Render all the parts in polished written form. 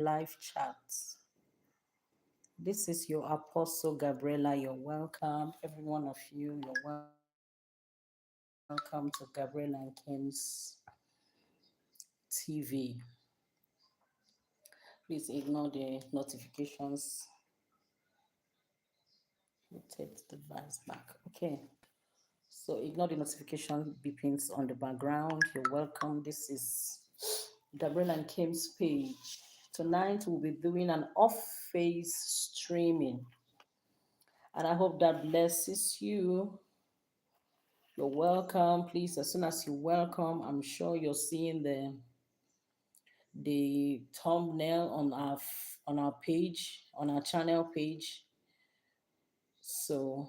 live chat. This is your Apostle Gabriela. You're welcome. Every one of you, you're welcome to Gabriela and Kim's TV. Please ignore the notifications. Rotate the device back. Okay. So ignore the notification beepings on the background. You're welcome. This is Gabriela and Kim's page. Tonight we'll be doing an off-face streaming, and I hope that blesses you. You're welcome. Please, as soon as you welcome, I'm sure you're seeing the thumbnail on our page, on our channel page. So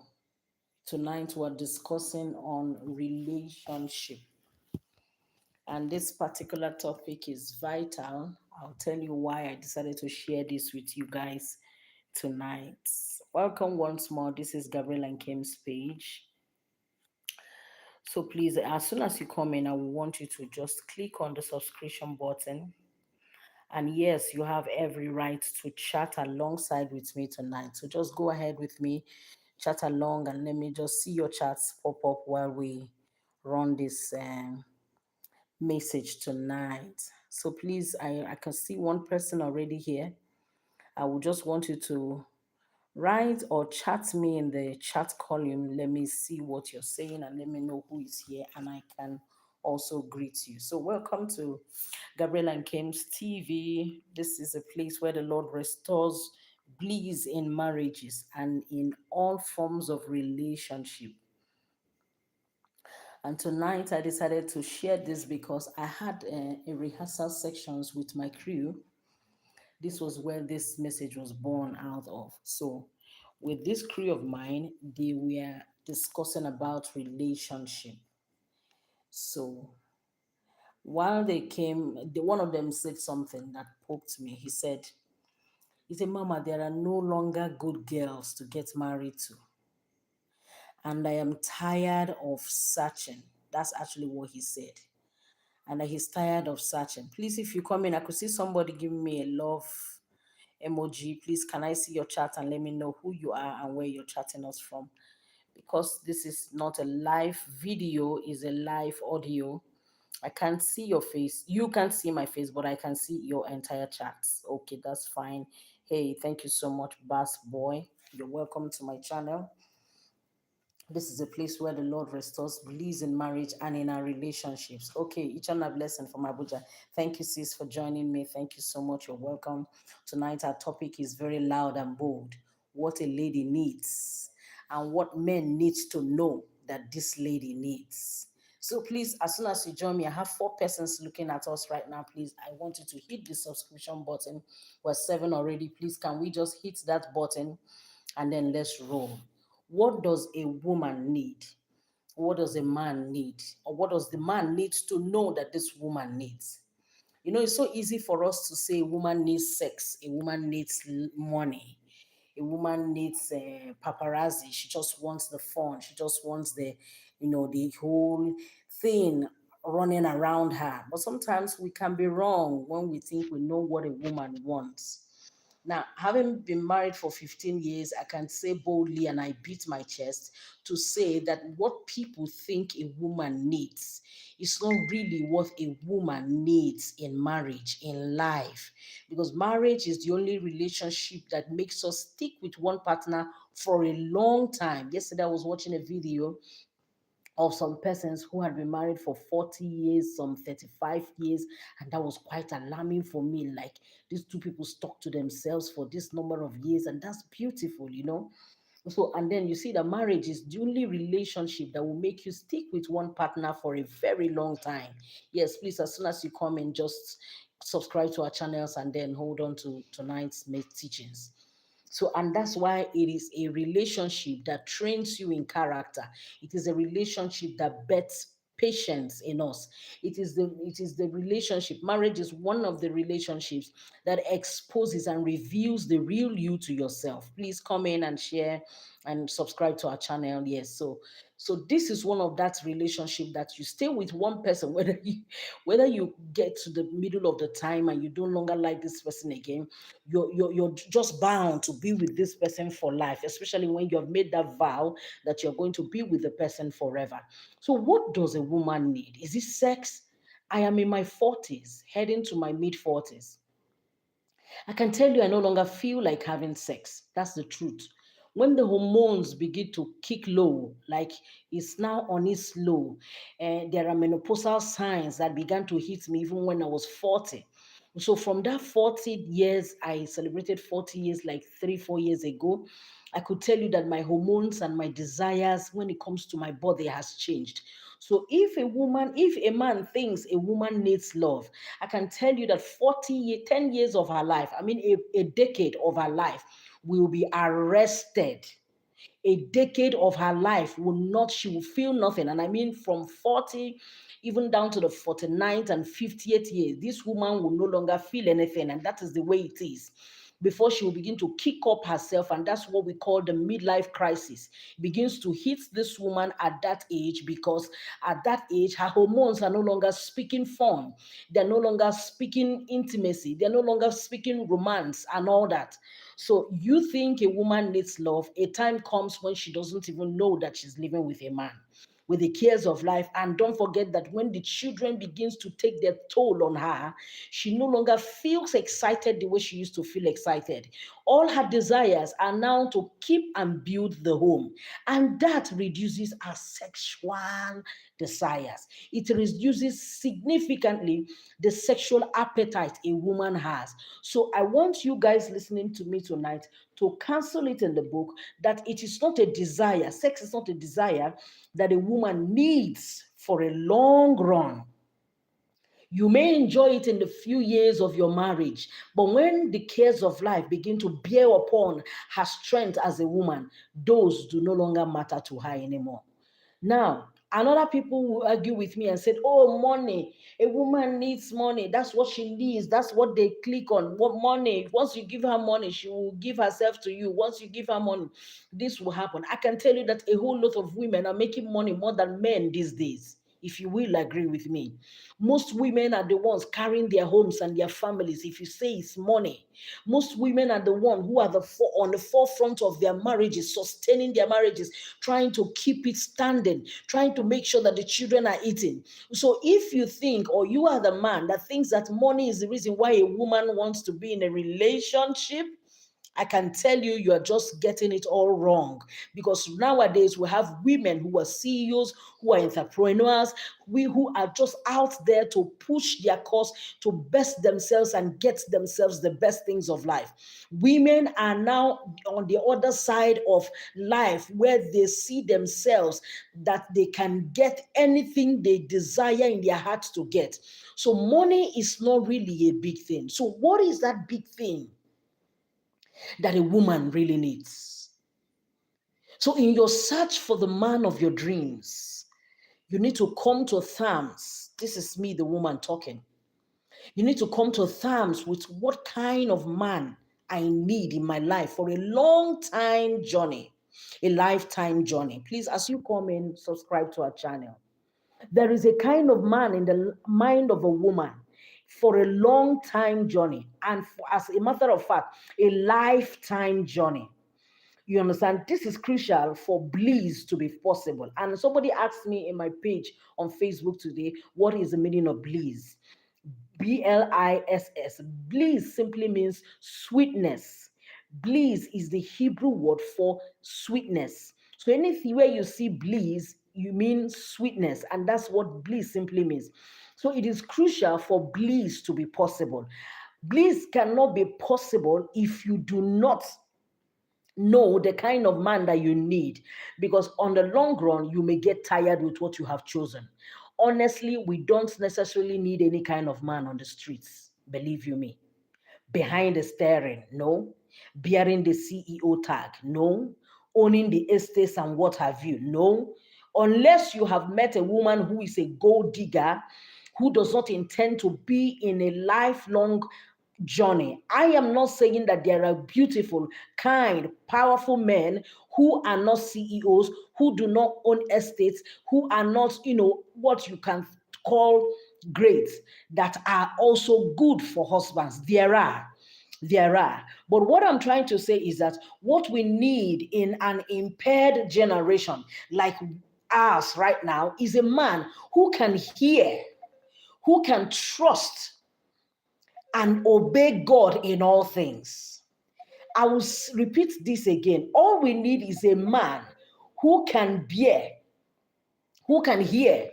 tonight we're discussing on relationship, and this particular topic is vital. I'll tell you why I decided to share this with you guys tonight. Welcome once more. This is Gabriel and Kim's page. So please, as soon as you come in, I will want you to just click on the subscription button. And yes, you have every right to chat alongside with me tonight. So just go ahead with me, chat along, and let me just see your chats pop up while we run this message tonight. So please, I can see one person already here. I would just want you to write or chat me in the chat column. Let me see what you're saying and let me know who is here, and I can also greet you. So welcome to Gabriela and Kim's TV. This is a place where the Lord restores bliss in marriages and in all forms of relationship. And tonight I decided to share this because I had a rehearsal sections with my crew. This was where this message was born out of. So with this crew of mine, they were discussing about relationship. So while they came, one of them said something that poked me. He said, Mama, there are no longer good girls to get married to. And I am tired of searching. That's actually what he said. And that he's tired of searching. Please, if you come in, I could see somebody giving me a love emoji. Please, can I see your chat and let me know who you are and where you're chatting us from? Because this is not a live video, is a live audio. I can't see your face. You can't see my face, but I can see your entire chats. Okay, that's fine. Hey, thank you so much, Bass Boy. You're welcome to my channel. This is a place where the Lord restores bliss in marriage and in our relationships. Okay, each and a blessing from Abuja. Thank you, sis, for joining me. Thank you so much. You're welcome. Tonight, our topic is very loud and bold. What a lady needs and what men need to know that this lady needs. So please, as soon as you join me, I have 4 persons looking at us right now. Please, I want you to hit the subscription button. We're 7 already. Please, can we just hit that button and then let's roll? What does a woman need? What does a man need? Or what does the man need to know that this woman needs? You know, it's so easy for us to say a woman needs sex, a woman needs money, a woman needs paparazzi. She just wants the fun. She just wants the whole thing running around her. But sometimes we can be wrong when we think we know what a woman wants. Now, having been married for 15 years, I can say boldly, and I beat my chest to say that what people think a woman needs is not really what a woman needs in marriage, in life. Because marriage is the only relationship that makes us stick with one partner for a long time. Yesterday, I was watching a video of some persons who had been married for 40 years, some 35 years, and that was quite alarming for me. Like, these two people stuck to themselves for this number of years, and that's beautiful. So, and then you see that marriage is the only relationship that will make you stick with one partner for a very long time. Yes, please, as soon as you come in, just subscribe to our channels and then hold on to tonight's teachings. So, and that's why it is a relationship that trains you in character. It is a relationship that bets patience in us. It is the relationship. Marriage is one of the relationships that exposes and reveals the real you to yourself. Please come in and share and subscribe to our channel. Yes. So this is one of that relationship that you stay with one person, whether you get to the middle of the time and you no longer like this person again, you're just bound to be with this person for life, especially when you have made that vow that you're going to be with the person forever. So what does a woman need? Is it sex? I am in my 40s, heading to my mid 40s. I can tell you I no longer feel like having sex. That's the truth. When the hormones begin to kick low, like it's now on its low, and there are menopausal signs that began to hit me even when I was 40. So from that 40 years, I celebrated 40 years like 3, 4 years ago. I could tell you that my hormones and my desires when it comes to my body has changed. So if a man thinks a woman needs love, I can tell you that 10 years of her life, I mean a decade of her life will be arrested. A decade of her life she will feel nothing. And I mean from 40 even down to the 49th and 50th year, this woman will no longer feel anything. And that is the way it is before she will begin to kick up herself. And that's what we call the midlife crisis. It begins to hit this woman at that age because at that age, her hormones are no longer speaking fun. They're no longer speaking intimacy. They're no longer speaking romance and all that. So you think a woman needs love, a time comes when she doesn't even know that she's living with a man, with the cares of life. And don't forget that when the children begins to take their toll on her, she no longer feels excited the way she used to feel excited. All her desires are now to keep and build the home. And that reduces her sexual desires. It reduces significantly the sexual appetite a woman has. So I want you guys listening to me tonight to cancel it in the book that it is not a desire. Sex is not a desire that a woman needs for a long run. You may enjoy it in the few years of your marriage, but when the cares of life begin to bear upon her strength as a woman, those do no longer matter to her anymore. Now, another people will argue with me and said, "Oh, money. A woman needs money. That's what she needs. That's what they click on. What money? Once you give her money, she will give herself to you. Once you give her money, this will happen." I can tell you that a whole lot of women are making money more than men these days, if you will agree with me. Most women are the ones carrying their homes and their families. If you say it's money, most women are the ones who are on the forefront of their marriages, sustaining their marriages, trying to keep it standing, trying to make sure that the children are eating. So if you think, or you are the man that thinks that money is the reason why a woman wants to be in a relationship, I can tell you, you are just getting it all wrong. Because nowadays we have women who are CEOs, who are entrepreneurs, who are just out there to push their cause, to best themselves and get themselves the best things of life. Women are now on the other side of life where they see themselves that they can get anything they desire in their hearts to get. So money is not really a big thing. So what is that big thing that a woman really needs? So, in your search for the man of your dreams, you need to come to terms. This is me, the woman talking. You need to come to terms with what kind of man I need in my life for a long time journey, a lifetime journey. Please, as you come in, subscribe to our channel. There is a kind of man in the mind of a woman for a long time journey, and as a matter of fact, a lifetime journey. You understand? This is crucial for bliss to be possible. And somebody asked me in my page on Facebook today, what is the meaning of bliss? Bliss. Bliss simply means sweetness. Bliss is the Hebrew word for sweetness. So anything where you see bliss, you mean sweetness, and that's what bliss simply means. So it is crucial for bliss to be possible. Bliss cannot be possible if you do not know the kind of man that you need, because on the long run you may get tired with what you have chosen. Honestly, we don't necessarily need any kind of man on the streets, believe you me. Behind the steering, no. Bearing the CEO tag, no. Owning the estates and what have you, no. Unless you have met a woman who is a gold digger, who does not intend to be in a lifelong journey. I am not saying that there are beautiful, kind, powerful men who are not CEOs, who do not own estates, who are not, what you can call great, that are also good for husbands. There are. There are. But what I'm trying to say is that what we need in an impaired generation like us right now is a man who can hear, who can trust and obey God in all things. I will repeat this again. All we need is a man who can bear, who can hear,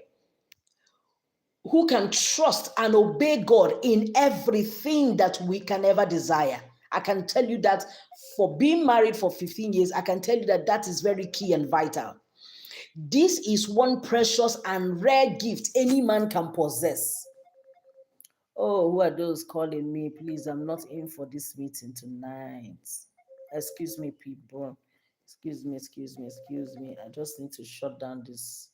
who can trust and obey God in everything that we can ever desire. I can tell you that for being married for 15 years, I can tell you that that is very key and vital. This is one precious and rare gift any man can possess. Oh, who are those calling me? Please, I'm not in for this meeting tonight. Excuse me, people. Excuse me. I just need to shut down this.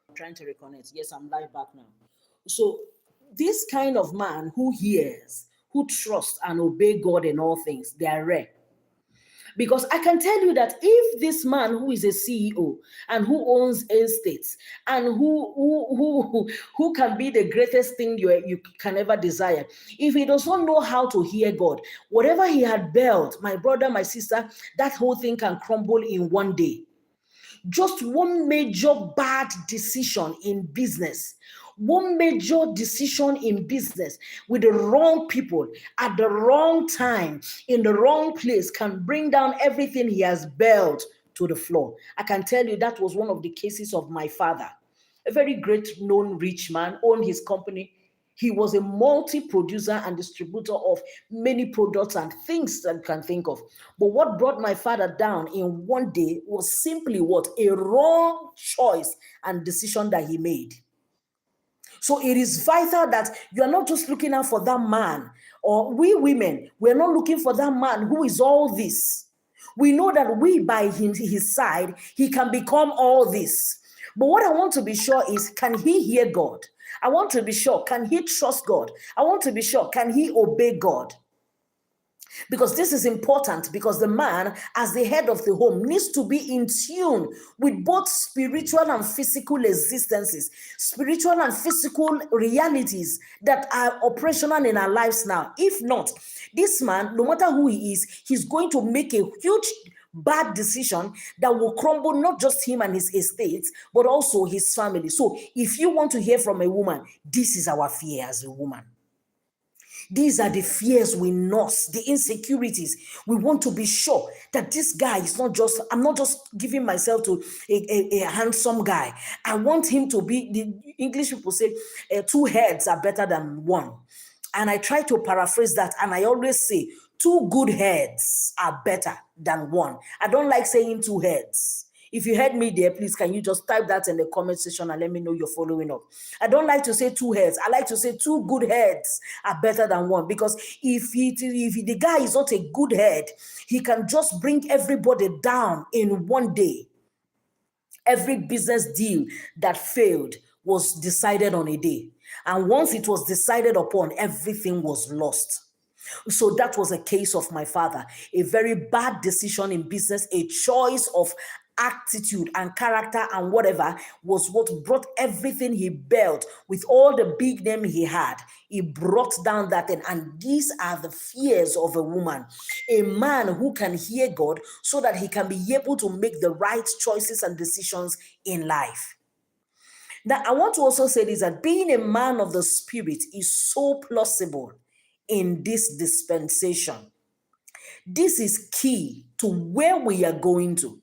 I'm trying to reconnect. Yes, I'm live back now. So, this kind of man who hears, who trusts and obey God in all things, they are rare. Because I can tell you that if this man who is a CEO and who owns estates and who can be the greatest thing you can ever desire, if he does not know how to hear God, whatever he had built, my brother, my sister, that whole thing can crumble in one day. Just one major bad decision in business, one major decision in business with the wrong people at the wrong time in the wrong place can bring down everything he has built to the floor. I can tell you that was one of the cases of my father, a very great known rich man, owned his company. He was a multi-producer and distributor of many products and things that you can think of. But what brought my father down in one day was simply what? A wrong choice and decision that he made. So it is vital that you are not just looking out for that man, or we women, we're not looking for that man who is all this. We know that we, by his side, he can become all this. But what I want to be sure is, can he hear God? I want to be sure, can he trust God? I want to be sure, can he obey God? Because this is important, because the man, as the head of the home, needs to be in tune with both spiritual and physical existences, spiritual and physical realities that are operational in our lives now. If not, this man, no matter who he is, he's going to make a huge bad decision that will crumble not just him and his estates, but also his family. So if you want to hear from a woman, this is our fear as a woman. These are the fears we nurse, the insecurities. We want to be sure that this guy is not just, I'm not just giving myself to a handsome guy. I want him to be, the English people say, two heads are better than one. And I try to paraphrase that, and I always say, two good heads are better than one. I don't like saying two heads. If you heard me there, please, can you just type that in the comment section and let me know you're following up? I don't like to say two heads. I like to say two good heads are better than one, because if the guy is not a good head, he can just bring everybody down in one day. Every business deal that failed was decided on a day. And once it was decided upon, everything was lost. So that was a case of my father. A very bad decision in business, a choice of attitude and character and whatever was what brought everything he built with all the big name he had. He brought down that thing. And these are the fears of a woman. A man who can hear God so that he can be able to make the right choices and decisions in life. Now, I want to also say this, that being a man of the spirit is so plausible in this dispensation. This is key to where we are going to.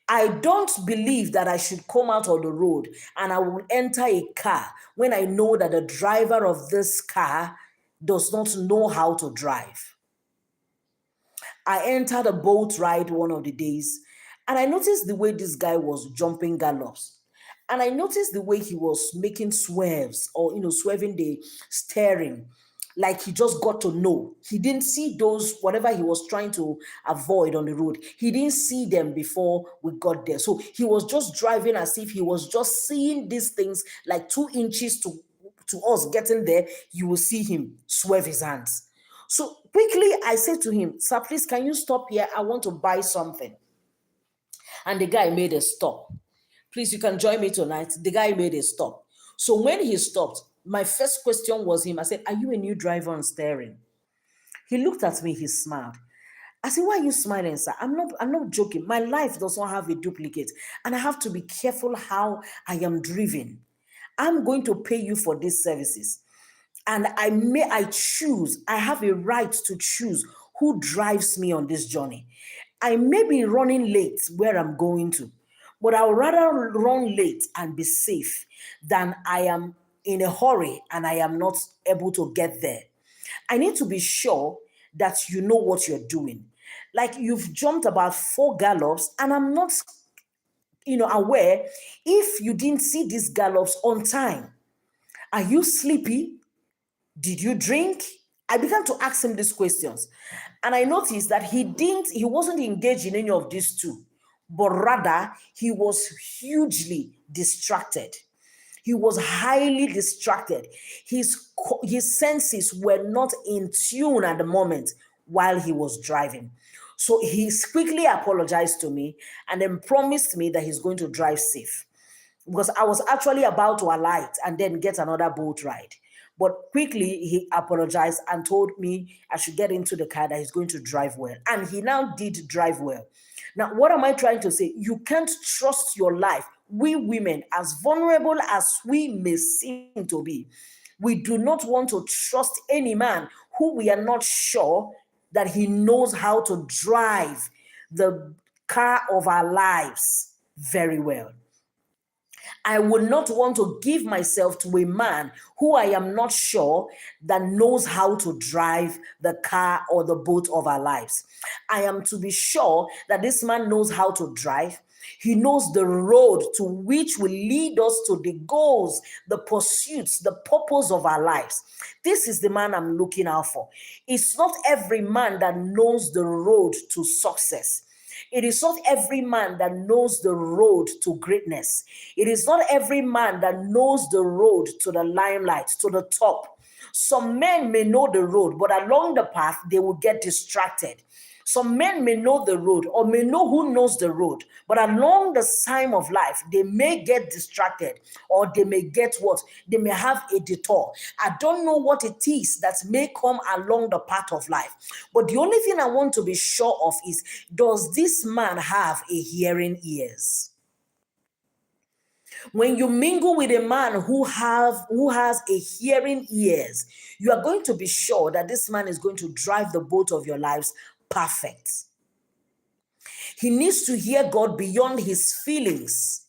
I don't believe that I should come out of the road and I will enter a car when I know that the driver of this car does not know how to drive. I entered a boat ride one of the days, and I noticed the way this guy was jumping gallops. And I noticed the way he was making swerves, or swerving the steering, like he just got to know. He didn't see those, whatever he was trying to avoid on the road. He didn't see them before we got there. So he was just driving as if he was just seeing these things like 2 inches to us getting there. You will see him swerve his hands. So quickly I said to him, sir, please, can you stop here? I want to buy something. And the guy made a stop. Please, you can join me tonight. The guy made a stop. So when he stopped, my first question was him. I said, are you a new driver on steering? He looked at me, he smiled. I said, why are you smiling, sir? I'm not joking. My life does not have a duplicate. And I have to be careful how I am driven. I'm going to pay you for these services. And I have a right to choose who drives me on this journey. I may be running late where I'm going to, but I'll rather run late and be safe than I am in a hurry and I am not able to get there. I need to be sure that you know what you're doing. Like you've jumped about 4 gallops, and I'm not, aware if you didn't see these gallops on time. Are you sleepy? Did you drink? I began to ask him these questions. And I noticed that he wasn't engaged in any of these two, but rather he was hugely distracted. He was highly distracted. His senses were not in tune at the moment while he was driving. So he quickly apologized to me and then promised me that he's going to drive safe, because I was actually about to alight and then get another boat ride. But quickly he apologized and told me I should get into the car, that he's going to drive well. And he now did drive well. Now, what am I trying to say? You can't trust your life. We women, as vulnerable as we may seem to be, we do not want to trust any man who we are not sure that he knows how to drive the car of our lives very well. I would not want to give myself to a man who I am not sure that knows how to drive the car or the boat of our lives. I am to be sure that this man knows how to drive. He knows the road to which will lead us to the goals, the pursuits, the purpose of our lives. This is the man I'm looking out for. It's not every man that knows the road to success. It is not every man that knows the road to greatness. It is not every man that knows the road to the limelight, to the top. Some men may know the road, but along the path, they will get distracted. Some men may know the road or may know who knows the road, but along the time of life, they may get distracted, or they may get what? They may have a detour. I don't know what it is that may come along the path of life. But the only thing I want to be sure of is, does this man have a hearing ears? When you mingle with a man who has a hearing ears, you are going to be sure that this man is going to drive the boat of your lives perfect. He needs to hear God beyond his feelings,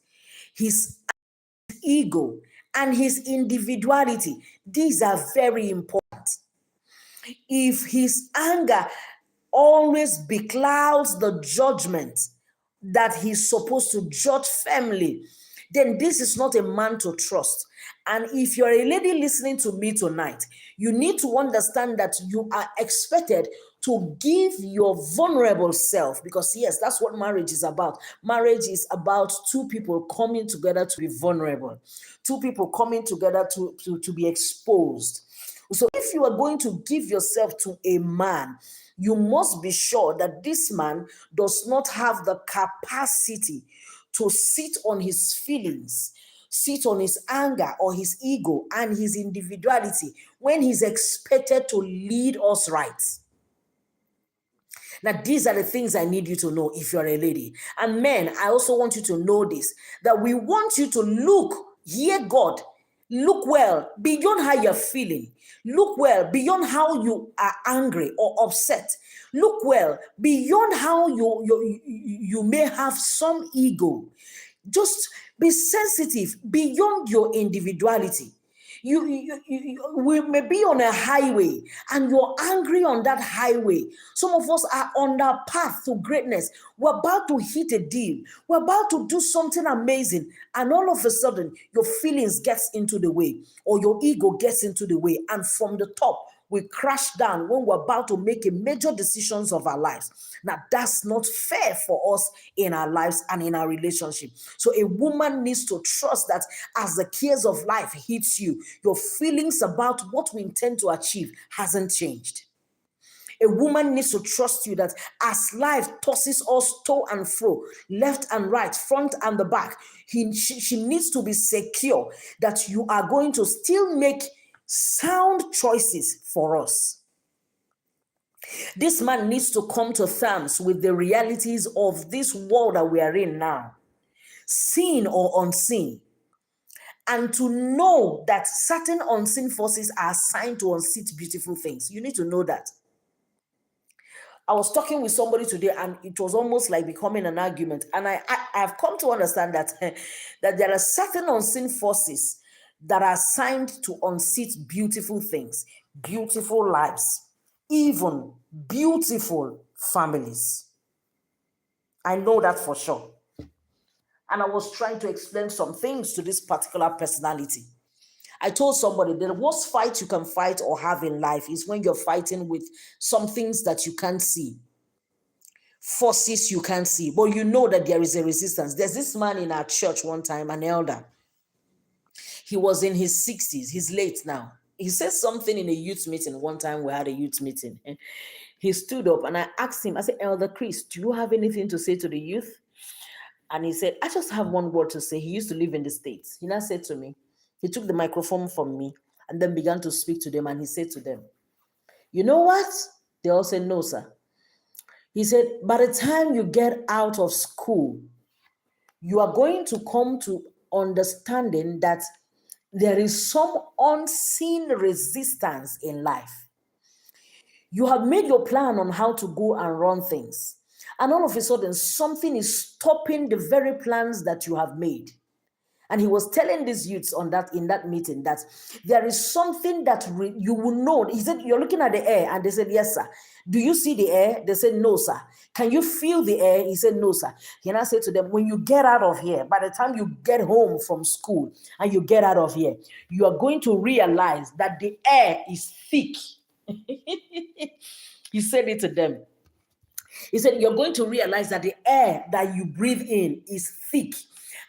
his ego, and his individuality. These are very important. If his anger always beclouds the judgment that he's supposed to judge firmly, then this is not a man to trust. And if you're a lady listening to me tonight, you need to understand that you are expected to give your vulnerable self, because yes, that's what marriage is about. Marriage is about two people coming together to be vulnerable, two people coming together to be exposed. So if you are going to give yourself to a man, you must be sure that this man does not have the capacity to sit on his feelings, sit on his anger or his ego and his individuality when he's expected to lead us right. Now, these are the things I need you to know if you're a lady. And men, I also want you to know this, that we want you to hear God, look well beyond how you're feeling. Look well beyond how you are angry or upset. Look well beyond how you may have some ego. Just be sensitive beyond your individuality. We may be on a highway and you're angry on that highway. Some of us are on the path to greatness. We're about to hit a deal. We're about to do something amazing. And all of a sudden, your feelings gets into the way, or your ego gets into the way. And from the top, we crash down when we're about to make a major decisions of our lives. Now, that's not fair for us in our lives and in our relationship. So a woman needs to trust that as the cares of life hits you, your feelings about what we intend to achieve hasn't changed. A woman needs to trust you that as life tosses us to and fro, left and right, front and the back, she needs to be secure that you are going to still make sound choices for us. This man needs to come to terms with the realities of this world that we are in now, seen or unseen, and to know that certain unseen forces are assigned to unseat beautiful things. You need to know that. I was talking with somebody today, and it was almost like becoming an argument. And I've come to understand that, that there are certain unseen forces that are assigned to unseat beautiful things, beautiful lives, even beautiful families. I know that for sure. And I was trying to explain some things to this particular personality. I told somebody the worst fight you can fight or have in life is when you're fighting with some things that you can't see, forces you can't see, but you know that there is a resistance. There's this man in our church one time, an elder. He was in his 60s. He's late now. He said something in a youth meeting. One time we had a youth meeting. And he stood up and I asked him, I said, Elder Chris, do you have anything to say to the youth? And he said, I just have one word to say. He used to live in the States. He now said to me, he took the microphone from me and then began to speak to them. And he said to them, you know what? They all said, no, sir. He said, by the time you get out of school, you are going to come to understanding that there is some unseen resistance in life. You have made your plan on how to go and run things. And all of a sudden, something is stopping the very plans that you have made. And he was telling these youths in that meeting that there is something that you will know. He said, you're looking at the air. And they said, yes, sir. Do you see the air? They said, no, sir. Can you feel the air? He said, no, sir. He now said to them, when you get out of here, by the time you get home from school and you get out of here, you are going to realize that the air is thick. He said it to them. He said, you're going to realize that the air that you breathe in is thick.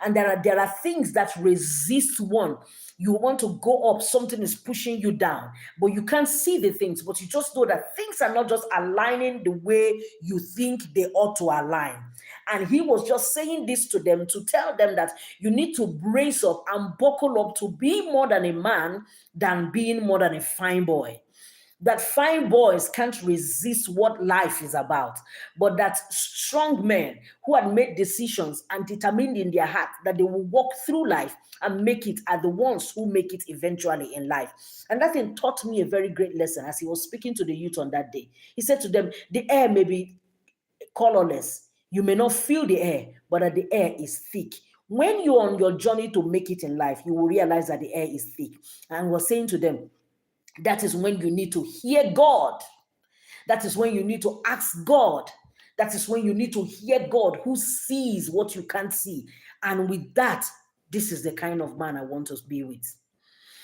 And there are things that resist one. You want to go up, something is pushing you down, but you can't see the things, but you just know that things are not just aligning the way you think they ought to align. And he was just saying this to them to tell them that you need to brace up and buckle up to be more than a man than being more than a fine boy. That fine boys can't resist what life is about, but that strong men who had made decisions and determined in their heart that they will walk through life and make it are the ones who make it eventually in life. And that thing taught me a very great lesson as he was speaking to the youth on that day. He said to them, the air may be colorless. You may not feel the air, but that the air is thick. When you're on your journey to make it in life, you will realize that the air is thick. And was saying to them, that is when you need to hear God. That is when you need to ask God. That is when you need to hear God who sees what you can't see. And with that, this is the kind of man I want us to be with.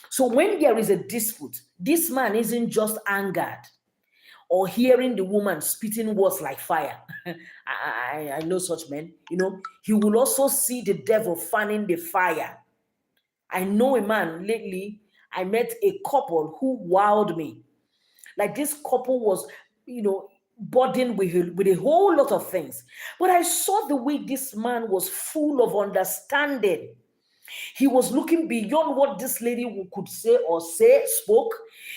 So when there is a dispute, this man isn't just angered or hearing the woman spitting words like fire. I know such men. He will also see the devil fanning the fire. I know a man lately, I met a couple who wowed me. Like this couple was, burdened with a whole lot of things. But I saw the way this man was full of understanding. He was looking beyond what this lady could say or spoke.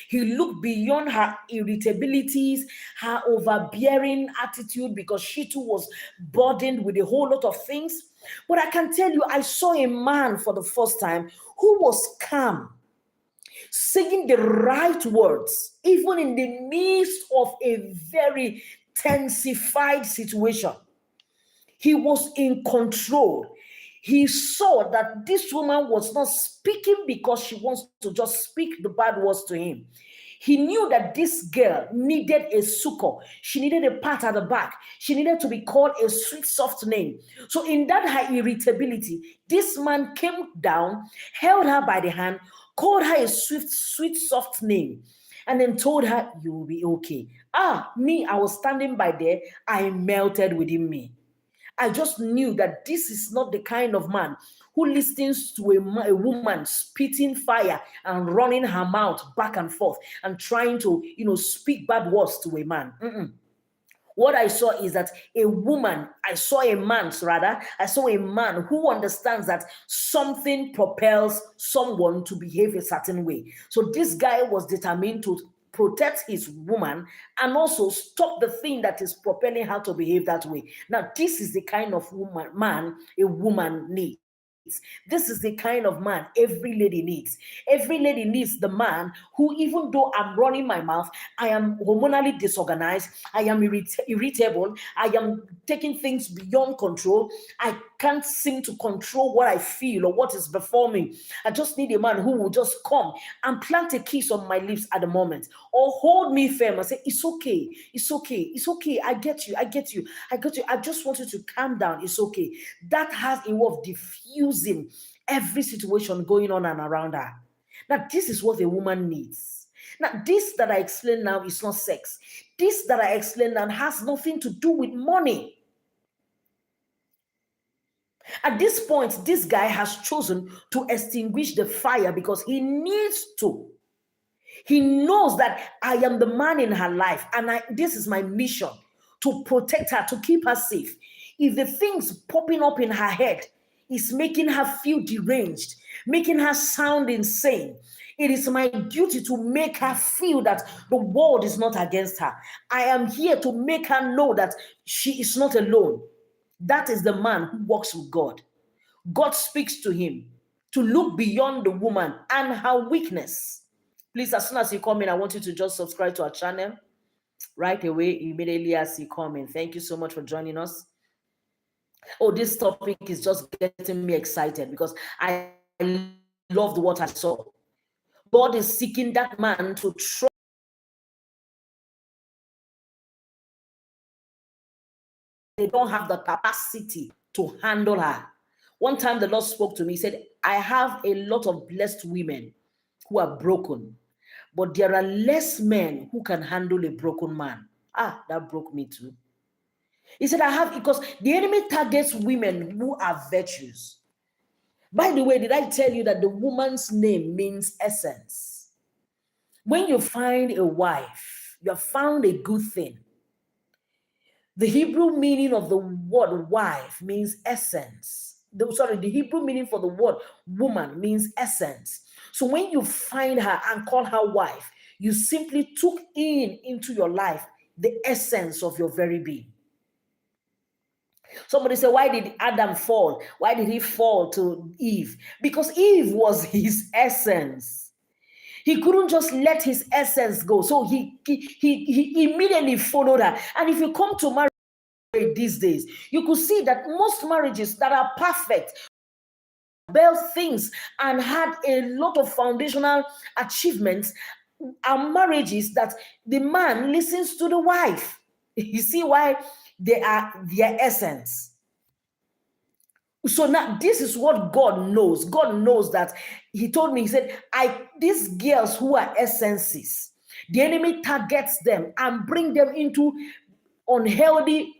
He looked beyond her irritabilities, her overbearing attitude, because she too was burdened with a whole lot of things. But I can tell you, I saw a man for the first time who was calm, saying the right words, even in the midst of a very tensified situation. He was in control. He saw that this woman was not speaking because she wants to just speak the bad words to him. He knew that this girl needed a succor. She needed a pat at the back. She needed to be called a sweet, soft name. So in that her irritability, this man came down, held her by the hand, called her a sweet, soft name, and then told her, you will be okay. I was standing by there. I melted within me. I just knew that this is not the kind of man who listens to a woman spitting fire and running her mouth back and forth and trying to, speak bad words to a man. What I saw is that I saw a man who understands that something propels someone to behave a certain way. So this guy was determined to protect his woman and also stop the thing that is propelling her to behave that way. Now, this is the kind of man a woman needs. This is the kind of man every lady needs. Every lady needs the man who, even though I'm running my mouth, I am hormonally disorganized, I am irritable, I am taking things beyond control, I can't seem to control what I feel or what is before me. I just need a man who will just come and plant a kiss on my lips at the moment, or hold me firm and say, it's okay, it's okay, it's okay, I get you, I get you, I got you, I just want you to calm down, it's okay. That has a way of diffusing every situation going on and around her. Now, this is what a woman needs. Now, this that I explained now is not sex. This that I explained now has nothing to do with money. At this point, this guy has chosen to extinguish the fire because he needs to. He knows that I am the man in her life, and this is my mission, to protect her, to keep her safe. If the things popping up in her head is making her feel deranged, making her sound insane, it is my duty to make her feel that the world is not against her. I am here to make her know that she is not alone. That is the man who walks with God. God speaks to him to look beyond the woman and her weakness. Please, as soon as you come in, I want you to just subscribe to our channel right away, immediately as you come in. Thank you so much for joining us. Oh, this topic is just getting me excited because I loved what I saw. God is seeking that man to trust. They don't have the capacity to handle her. One time the Lord spoke to me, he said, I have a lot of blessed women who are broken, but there are less men who can handle a broken man. That broke me too. He said, because the enemy targets women who are virtues. By the way, did I tell you that the woman's name means essence? When you find a wife, you have found a good thing. The Hebrew meaning of the word wife means essence. The Hebrew meaning for the word woman means essence. So when you find her and call her wife, you simply took into your life the essence of your very being. Somebody said, why did Adam fall? Why did he fall to Eve? Because Eve was his essence. He couldn't just let his essence go. So he immediately followed her. And if you come to marriage these days, you could see that most marriages that are perfect, built things and had a lot of foundational achievements, are marriages that the man listens to the wife. You see why? They are their essence. So now this is what God knows. God knows that. He told me, he said, these girls who are essences, the enemy targets them and bring them into unhealthy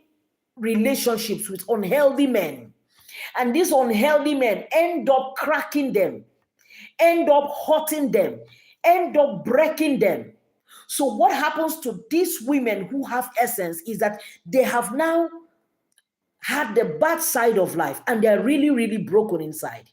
relationships with unhealthy men. And these unhealthy men end up cracking them, end up hurting them, end up breaking them. So what happens to these women who have essence is that they have now had the bad side of life and they're really, really broken inside.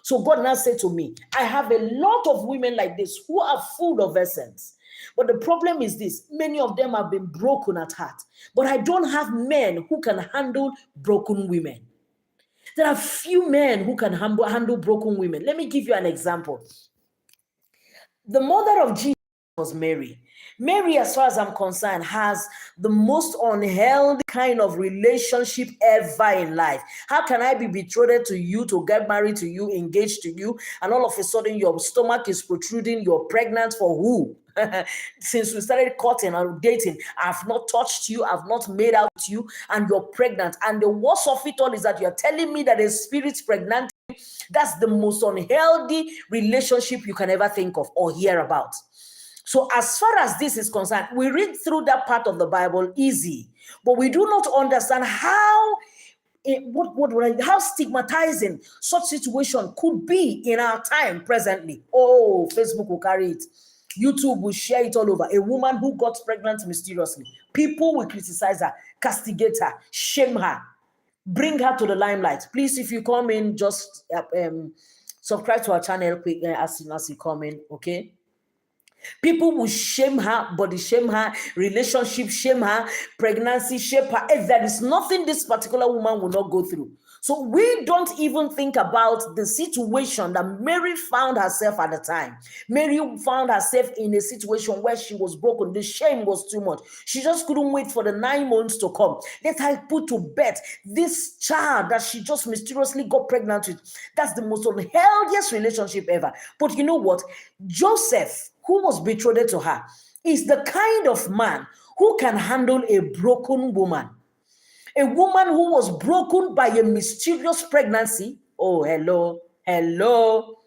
So God now said to me, I have a lot of women like this who are full of essence. But the problem is this, many of them have been broken at heart. But I don't have men who can handle broken women. There are few men who can handle broken women. Let me give you an example. The mother of Jesus was Mary. Mary, as far as I'm concerned, has the most unhealthy kind of relationship ever in life. How can I be betrothed to you, to get married to you, engaged to you, and all of a sudden your stomach is protruding, you're pregnant for who? Since we started courting and dating, I've not touched you, I've not made out with you, and you're pregnant. And the worst of it all is that you're telling me that a spirit's pregnant. That's the most unhealthy relationship you can ever think of or hear about. So as far as this is concerned, we read through that part of the Bible easy, but we do not understand how how stigmatizing such situation could be in our time presently. Oh, Facebook will carry it. YouTube will share it all over. A woman who got pregnant mysteriously. People will criticize her, castigate her, shame her, bring her to the limelight. Please, if you come in, just subscribe to our channel as soon as you come in, okay? People will shame her, body shame her, relationship shame her, pregnancy shame her. If there is nothing this particular woman will not go through. So we don't even think about the situation that Mary found herself at the time. Mary found herself in a situation where she was broken. The shame was too much. She just couldn't wait for the 9 months to come. Let her put to bed this child that she just mysteriously got pregnant with. That's the most unhealthiest relationship ever. But you know what? Joseph, who was betrothed to her, is the kind of man who can handle a broken woman. A woman who was broken by a mysterious pregnancy. Oh, hello.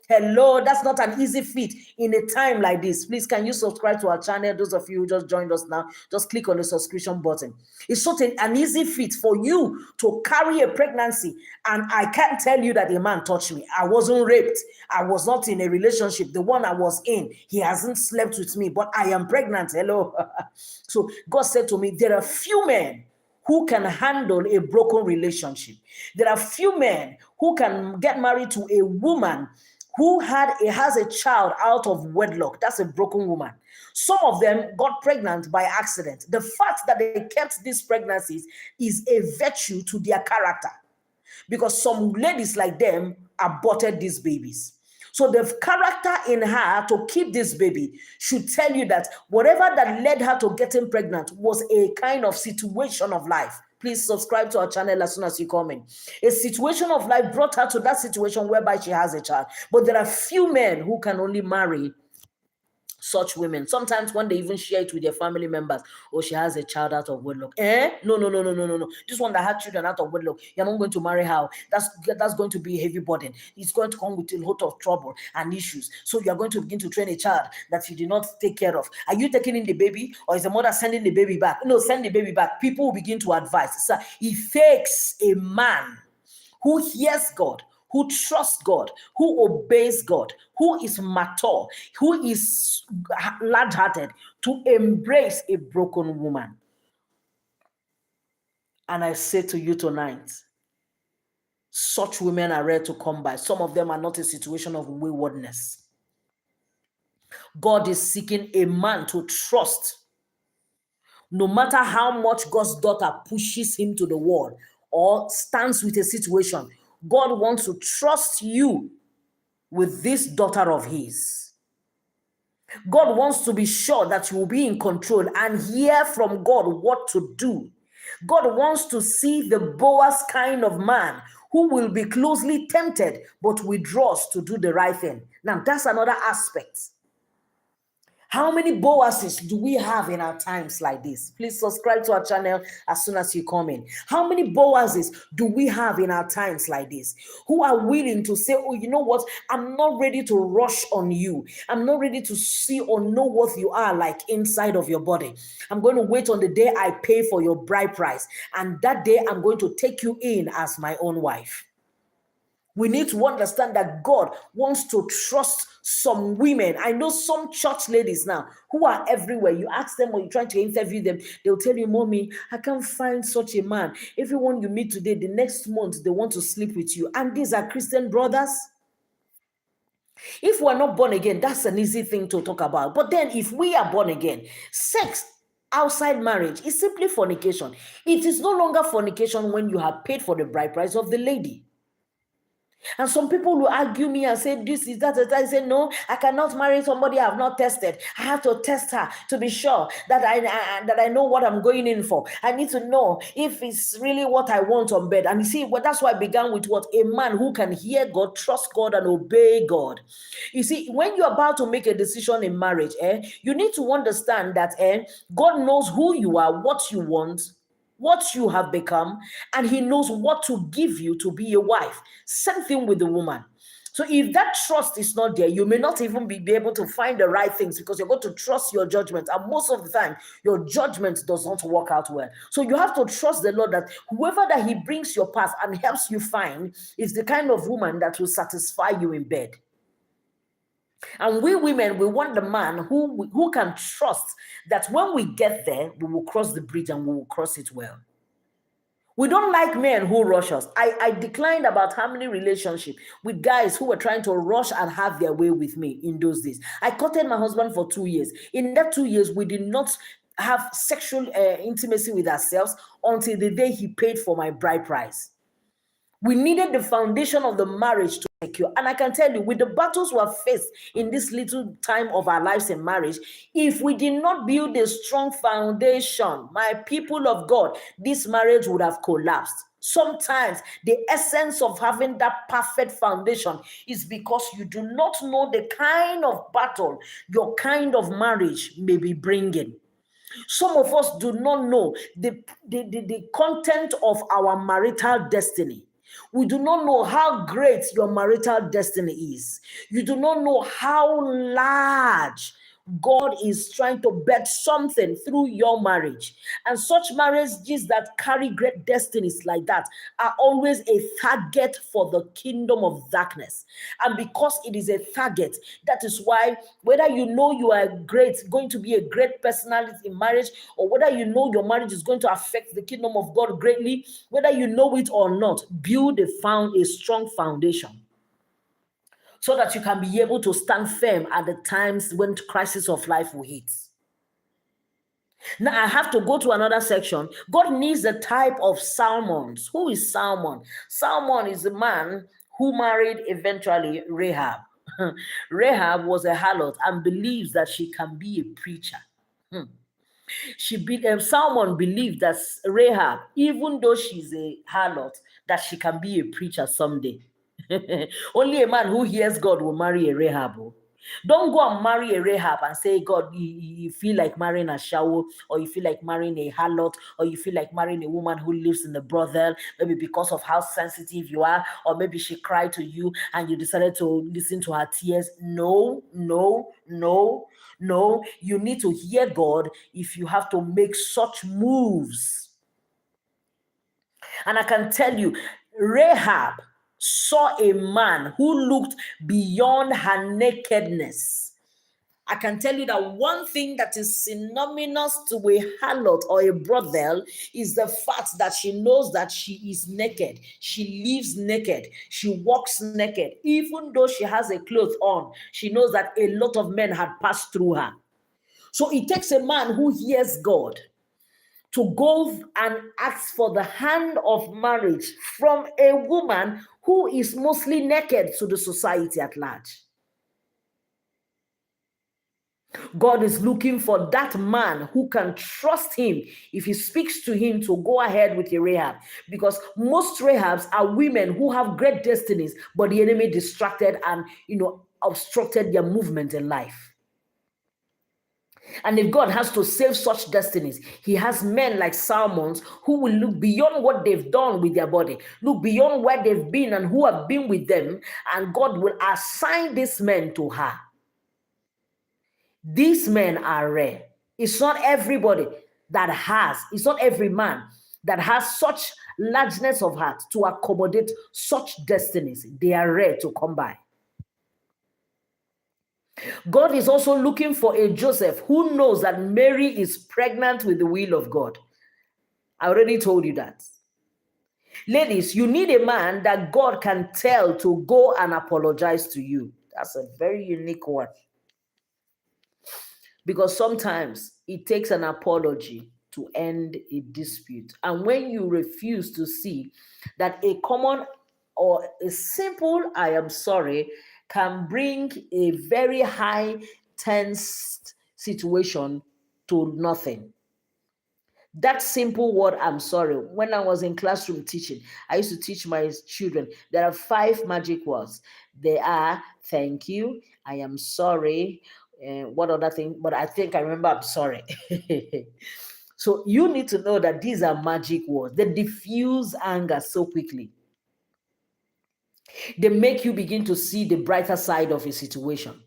That's not an easy feat in a time like this. Please, can you subscribe to our channel? Those of you who just joined us now, just click on the subscription button. It's not an easy feat for you to carry a pregnancy. And I can't tell you that a man touched me. I wasn't raped. I was not in a relationship. The one I was in, he hasn't slept with me, but I am pregnant. Hello. So God said to me, there are few men who can handle a broken relationship. There are few men who can get married to a woman who has a child out of wedlock. That's a broken woman. Some of them got pregnant by accident. The fact that they kept these pregnancies is a virtue to their character, because some ladies like them aborted these babies. So the character in her to keep this baby should tell you that whatever that led her to getting pregnant was a kind of situation of life. Please subscribe to our channel as soon as you come in. A situation of life brought her to that situation whereby she has a child. But there are few men who can only marry such women. Sometimes when they even share it with their family members, oh, she has a child out of wedlock. No. This one that had children out of wedlock, you're not going to marry her. That's going to be a heavy burden. It's going to come with a lot of trouble and issues. So you're going to begin to train a child that you did not take care of. Are you taking in the baby, or is the mother sending the baby back? No, send the baby back. People will begin to advise. So it takes a man who hears God, who trusts God, who obeys God, who is mature, who is large-hearted, to embrace a broken woman. And I say to you tonight, such women are rare to come by. Some of them are not a situation of waywardness. God is seeking a man to trust. No matter how much God's daughter pushes him to the wall or stands with a situation, God wants to trust you with this daughter of his. God wants to be sure that you will be in control and hear from God what to do. God wants to see the Boaz kind of man who will be closely tempted but withdraws to do the right thing. Now, that's another aspect. How many Boazes do we have in our times like this? Please subscribe to our channel as soon as you come in. How many Boazes do we have in our times like this who are willing to say, oh, you know what? I'm not ready to rush on you. I'm not ready to see or know what you are like inside of your body. I'm going to wait on the day I pay for your bride price. And that day I'm going to take you in as my own wife. We need to understand that God wants to trust some women. I know some church ladies now who are everywhere. You ask them or you're trying to interview them, they'll tell you, Mommy, I can't find such a man. Everyone you meet today, the next month, they want to sleep with you. And these are Christian brothers. If we're not born again, that's an easy thing to talk about. But then if we are born again, sex outside marriage is simply fornication. It is no longer fornication when you have paid for the bride price of the lady. And some people will argue me and say, this is that. I say, no, I cannot marry somebody I have not tested. I have to test her to be sure that I know what I'm going in for. I need to know if it's really what I want on bed. And you see, well, that's why I began with what? A man who can hear God, trust God, and obey God. You see, when you're about to make a decision in marriage, you need to understand that God knows who you are, what you want, what you have become, and he knows what to give you to be a wife. Same thing with the woman. So if that trust is not there, you may not even be able to find the right things because you're going to trust your judgment. And most of the time, your judgment does not work out well. So you have to trust the Lord that whoever that he brings your path and helps you find is the kind of woman that will satisfy you in bed. And we women, we want the man who can trust that when we get there, we will cross the bridge and we will cross it well. We don't like men who rush us. I declined about how many relationships with guys who were trying to rush and have their way with me in those days. I courted my husband for 2 years. In that 2 years, we did not have sexual intimacy with ourselves until the day he paid for my bride price. We needed the foundation of the marriage to secure. And I can tell you, with the battles we have faced in this little time of our lives in marriage, if we did not build a strong foundation, my people of God, this marriage would have collapsed. Sometimes the essence of having that perfect foundation is because you do not know the kind of battle your kind of marriage may be bringing. Some of us do not know the content of our marital destiny. We do not know how great your marital destiny is. You do not know how large God is trying to bet something through your marriage. And such marriages that carry great destinies like that are always a target for the kingdom of darkness. And because it is a target, that is why whether you know you are going to be a great personality in marriage, or whether you know your marriage is going to affect the kingdom of God greatly, whether you know it or not, build a strong foundation, so that you can be able to stand firm at the times when crisis of life will hit. Now I have to go to another section. God needs the type of Salmons. Who is Salmon? Salmon is the man who married eventually Rahab. Rahab was a harlot and believes that she can be a preacher. Salmon believed that Rahab, even though she's a harlot, that she can be a preacher someday. Only a man who hears God will marry a Rahab. Don't go and marry a Rahab and say, God, you feel like marrying a Shawo, or you feel like marrying a harlot, or you feel like marrying a woman who lives in the brothel, maybe because of how sensitive you are, or maybe she cried to you and you decided to listen to her tears. No. You need to hear God if you have to make such moves. And I can tell you, Rahab saw a man who looked beyond her nakedness. I can tell you that one thing that is synonymous to a harlot or a brothel is the fact that she knows that she is naked. She lives naked. She walks naked. Even though she has a cloth on, she knows that a lot of men had passed through her. So it takes a man who hears God to go and ask for the hand of marriage from a woman who is mostly naked to the society at large. God is looking for that man who can trust him if he speaks to him to go ahead with a Rahab. Because most Rahabs are women who have great destinies, but the enemy distracted and, obstructed their movement in life. And if God has to save such destinies, he has men like Salmons who will look beyond what they've done with their body, look beyond where they've been and who have been with them, and God will assign these men to her. These men are rare. It's not everybody it's not every man that has such largeness of heart to accommodate such destinies. They are rare to come by. God is also looking for a Joseph who knows that Mary is pregnant with the will of God. I already told you that. Ladies, you need a man that God can tell to go and apologize to you. That's a very unique one. Because sometimes it takes an apology to end a dispute. And when you refuse to see that a common or a simple "I am sorry" can bring a very high tense situation to nothing. That simple word, "I'm sorry." When I was in classroom teaching, I used to teach my children. There are 5 magic words. They are thank you, I am sorry, what other thing? But I think I remember I'm sorry. So you need to know that these are magic words. They diffuse anger so quickly. They make you begin to see the brighter side of a situation.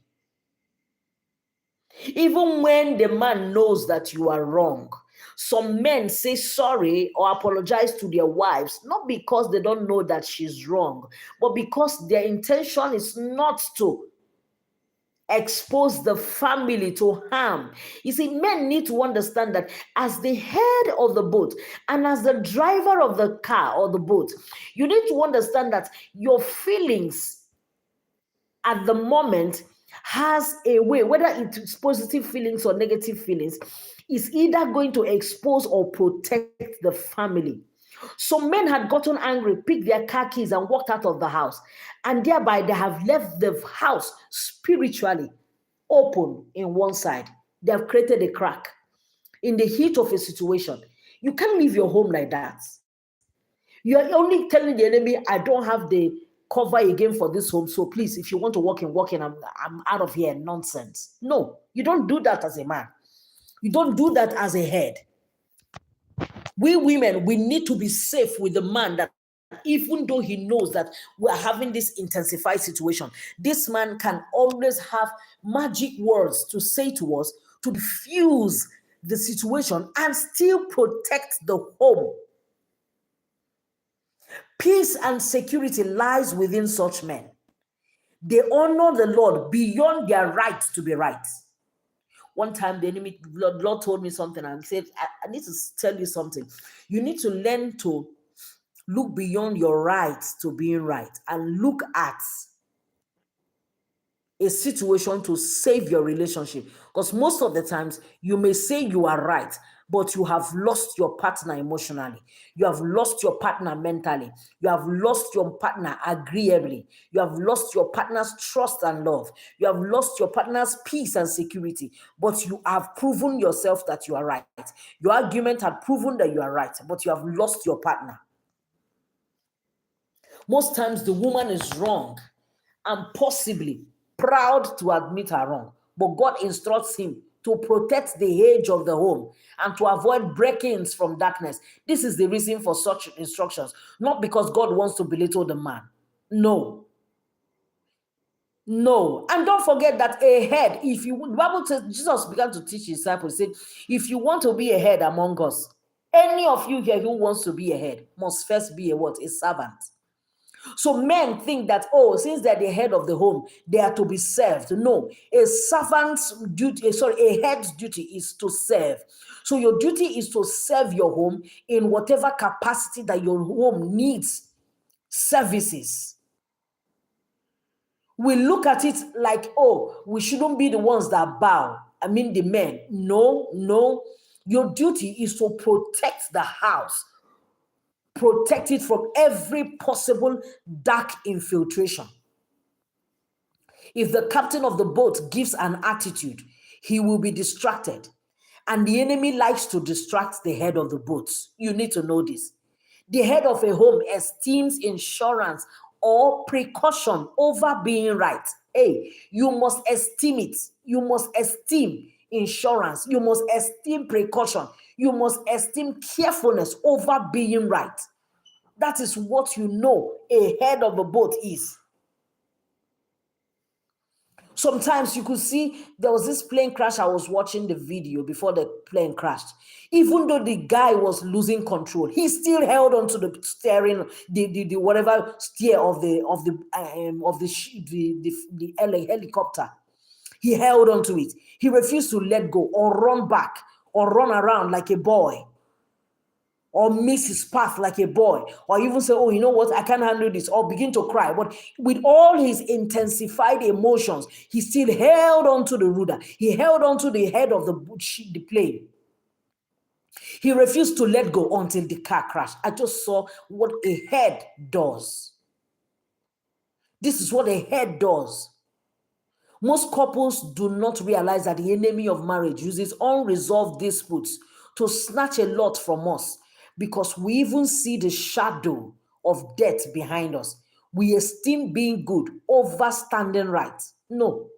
Even when the man knows that you are wrong, some men say sorry or apologize to their wives, not because they don't know that she's wrong, but because their intention is not to expose the family to harm. You see, men need to understand that as the head of the boat and as the driver of the car or the boat, you need to understand that your feelings at the moment has a way, whether it's positive feelings or negative feelings, is either going to expose or protect the family. So men had gotten angry, picked their car keys, and walked out of the house. And thereby they have left the house spiritually open in one side. They have created a crack in the heat of a situation. You can't leave your home like that. You are only telling the enemy, I don't have the cover again for this home. So please, if you want to walk in, I'm out of here. Nonsense. No, you don't do that as a man. You don't do that as a head. We women, we need to be safe with the man that even though he knows that we're having this intensified situation, this man can always have magic words to say to us to diffuse the situation and still protect the home. Peace and security lies within such men. They honor the Lord beyond their right to be right. One time, the enemy, Lord told me something and said, I need to tell you something. You need to learn to look beyond your right to being right and look at a situation to save your relationship. Because most of the times, you may say you are right, but you have lost your partner emotionally. You have lost your partner mentally. You have lost your partner agreeably. You have lost your partner's trust and love. You have lost your partner's peace and security. But you have proven yourself that you are right. Your argument had proven that you are right, but you have lost your partner. Most times the woman is wrong and possibly proud to admit her wrong. But God instructs him to protect the edge of the home and to avoid break-ins from darkness. This is the reason for such instructions, not because God wants to belittle the man. No. No. And don't forget that a head, if you, the Bible says, Jesus began to teach his disciples, said, if you want to be a head among us, any of you here who wants to be a head must first be a what? A servant. So men think that, oh, since they're the head of the home, they are to be served. No, a servant's duty, a head's duty is to serve. So your duty is to serve your home in whatever capacity that your home needs services. We look at it like, oh, we shouldn't be the ones that bow. I mean, the men. No. Your duty is to protect the house, protect it from every possible dark infiltration. If the captain of the boat gives an attitude, he will be distracted. And the enemy likes to distract the head of the boat. You need to know this. The head of a home esteems insurance or precaution over being right. Hey, you must esteem it. You must esteem insurance. You must esteem precaution. You must esteem carefulness over being right. That is what you know a head of a boat is. Sometimes you could see there was this plane crash. I was watching the video before the plane crashed. Even though the guy was losing control, he still held on to the steering, the whatever steer of the helicopter. He held on to it. He refused to let go or run back or run around like a boy, or miss his path like a boy, or even say, oh, you know what, I can't handle this, or begin to cry. But with all his intensified emotions, he still held on to the rudder. He held on to the head of the plane. He refused to let go until the car crashed. I just saw what a head does. This is what a head does. Most couples do not realize that the enemy of marriage uses unresolved disputes to snatch a lot from us, because we even see the shadow of death behind us. We esteem being good over standing right. No.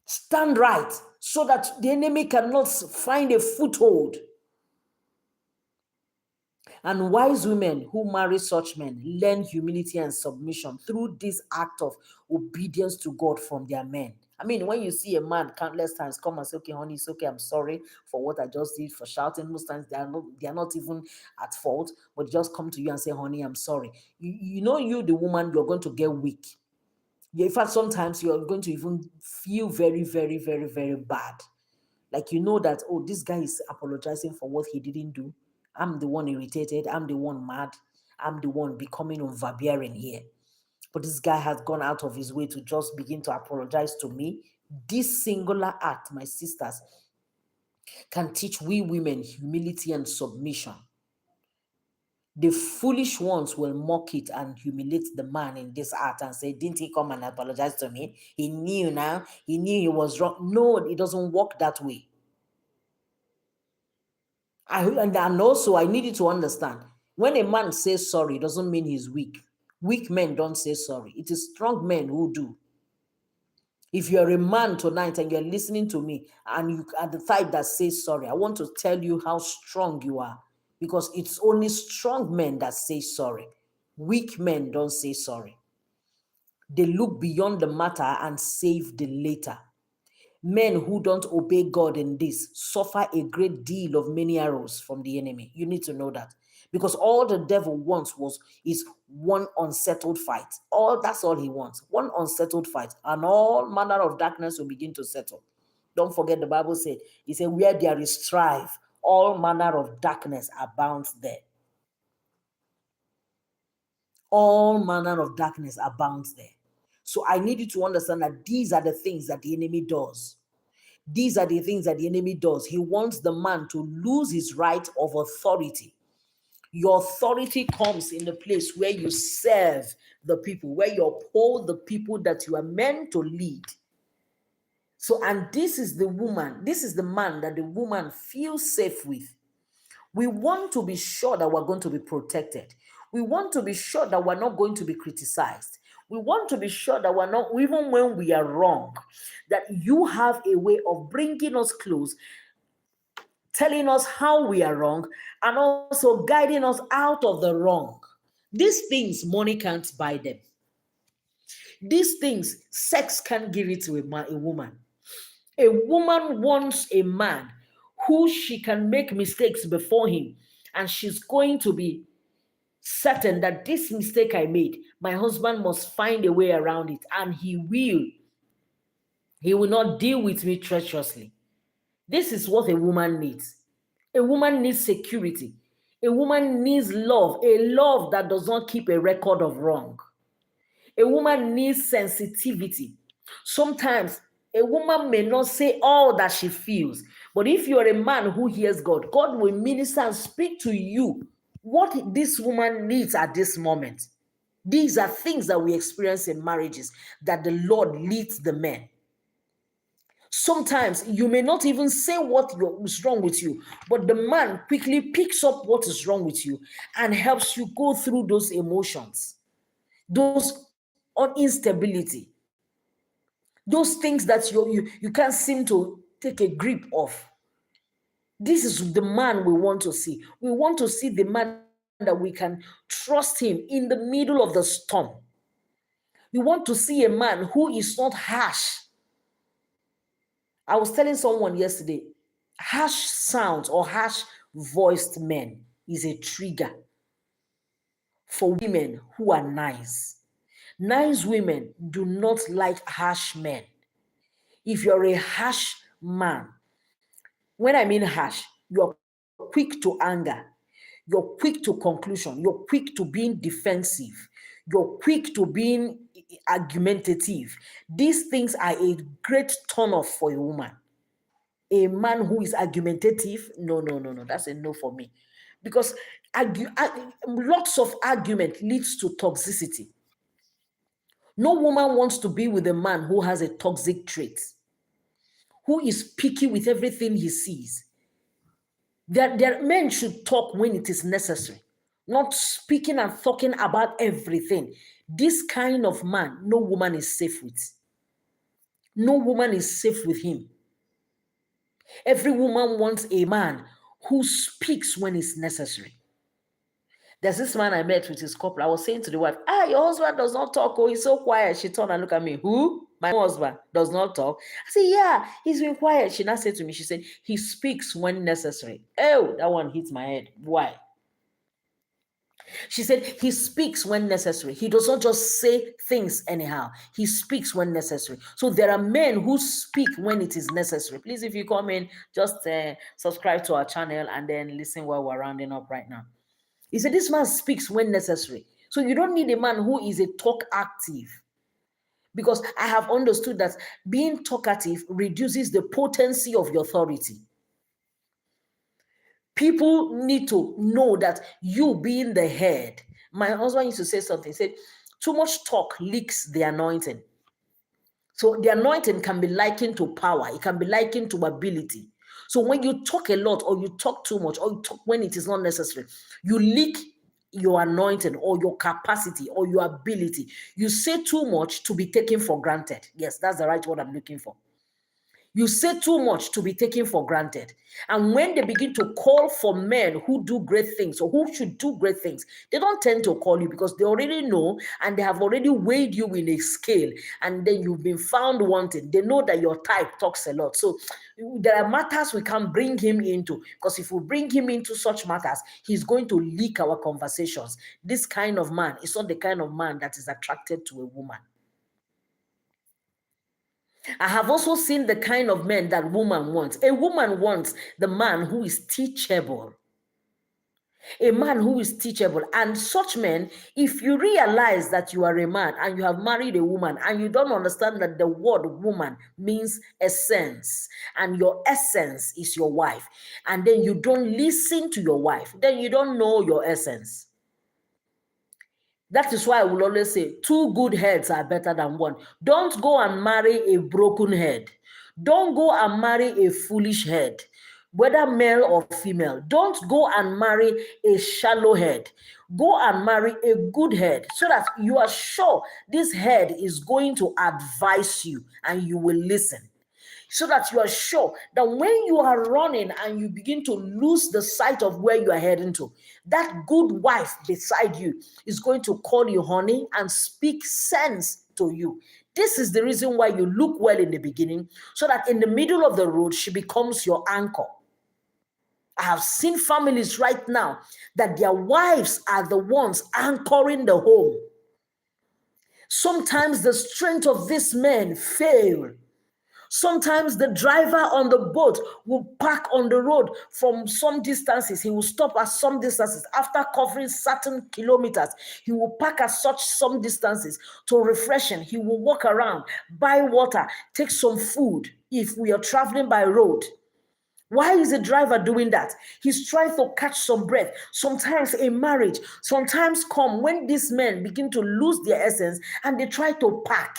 Stand right so that the enemy cannot find a foothold. And wise women who marry such men learn humility and submission through this act of obedience to God from their men. I mean, when you see a man countless times come and say, okay, honey, it's okay, I'm sorry for what I just did, for shouting, most times they are not even at fault, but just come to you and say, honey, I'm sorry. You know, you, the woman, you're going to get weak. In fact, sometimes you're going to even feel very, very, very, very bad. Like, you know that, oh, this guy is apologizing for what he didn't do. I'm the one irritated. I'm the one mad. I'm the one becoming overbearing here. But this guy has gone out of his way to just begin to apologize to me. This singular act, my sisters, can teach we women humility and submission. The foolish ones will mock it and humiliate the man in this act and say, didn't he come and apologize to me? He knew now. He knew he was wrong. No, it doesn't work that way. And also, I need you to understand, when a man says sorry, it doesn't mean he's weak. Weak men don't say sorry. It is strong men who do. If you're a man tonight and you're listening to me and you are the type that says sorry, I want to tell you how strong you are, because it's only strong men that say sorry. Weak men don't say sorry. They look beyond the matter and save the later. Men who don't obey God in this suffer a great deal of many arrows from the enemy. You need to know that. Because all the devil wants is one unsettled fight. That's all he wants. One unsettled fight. And all manner of darkness will begin to settle. Don't forget the Bible said, it said, where there is strife, all manner of darkness abounds there. All manner of darkness abounds there. So I need you to understand that these are the things that the enemy does. These are the things that the enemy does. He wants the man to lose his right of authority. Your authority comes in the place where you serve the people, where you uphold the people that you are meant to lead. So, and this is the man that the woman feels safe with. We want to be sure that we're going to be protected. We want to be sure that we're not going to be criticized. We want to be sure that we're not, even when we are wrong, that you have a way of bringing us close, telling us how we are wrong, and also guiding us out of the wrong. These things, money can't buy them. These things, sex can't give it to a woman. A woman wants a man who she can make mistakes before him, and she's going to be certain that this mistake I made, my husband must find a way around it, and he will. He will not deal with me treacherously. This is what a woman needs. A woman needs security. A woman needs love, a love that does not keep a record of wrong. A woman needs sensitivity. Sometimes a woman may not say all that she feels, but if you're a man who hears God, God will minister and speak to you what this woman needs at this moment. These are things that we experience in marriages, that the Lord leads the men. Sometimes you may not even say what is wrong with you, but the man quickly picks up what is wrong with you and helps you go through those emotions, those instability, those things that you can't seem to take a grip of. This is the man we want to see. We want to see the man that we can trust him in the middle of the storm. We want to see a man who is not harsh. I was telling someone yesterday, harsh sounds or harsh voiced men is a trigger for women who are nice. Nice women do not like harsh men. If you're a harsh man, when I mean harsh, you're quick to anger, you're quick to conclusion, you're quick to being defensive, you're quick to being argumentative. These things are a great turn off for a woman. A man who is argumentative, no, that's a no for me. Because lots of argument leads to toxicity. No woman wants to be with a man who has a toxic trait, who is picky with everything he sees. Their men should talk when it is necessary, not speaking and talking about everything. This kind of man, no woman is safe with. No woman is safe with him. Every woman wants a man who speaks when it's necessary. There's this man I met with his couple. I was saying to the wife, your husband does not talk. Oh, he's so quiet. She turned and looked at me. Who? My husband does not talk. I said, yeah, he's been quiet. She now said to me, she said, he speaks when necessary. Oh, that one hits my head. Why? She said, he speaks when necessary. He does not just say things anyhow. He speaks when necessary. So there are men who speak when it is necessary. Please, if you come in, just subscribe to our channel and then listen while we're rounding up right now. He said, this man speaks when necessary. So you don't need a man who is a talk active. Because I have understood that being talkative reduces the potency of your authority. People need to know that you being the head. My husband used to say something. He said, too much talk leaks the anointing. So the anointing can be likened to power. It can be likened to ability. So when you talk a lot or you talk too much or you talk when it is not necessary, you leak your anointing or your capacity or your ability. You say too much to be taken for granted. Yes, that's the right word I'm looking for. You say too much to be taken for granted. And when they begin to call for men who do great things or who should do great things, they don't tend to call you because they already know and they have already weighed you in a scale and then you've been found wanting. They know that your type talks a lot. So there are matters we can bring him into because if we bring him into such matters, he's going to leak our conversations. This kind of man is not the kind of man that is attracted to a woman. I have also seen the kind of men that woman wants. A woman wants the man who is teachable. A man who is teachable. And such men, if you realize that you are a man and you have married a woman and you don't understand that the word woman means essence and your essence is your wife, and then you don't listen to your wife, then you don't know your essence. That is why I will always say, two good heads are better than one. Don't go and marry a broken head. Don't go and marry a foolish head, whether male or female. Don't go and marry a shallow head. Go and marry a good head so that you are sure this head is going to advise you and you will listen. So that you are sure that when you are running and you begin to lose the sight of where you are heading to, that good wife beside you is going to call you honey and speak sense to you. This is the reason why you look well in the beginning, so that in the middle of the road, she becomes your anchor. I have seen families right now that their wives are the ones anchoring the home. Sometimes the strength of these men fail. Sometimes the driver on the boat will park on the road from some distances. He will stop at some distances. After covering certain kilometers, he will park at such some distances to refresh him. He will walk around, buy water, take some food if we are traveling by road. Why is the driver doing that? He's trying to catch some breath. Sometimes a marriage, sometimes come when these men begin to lose their essence and they try to park.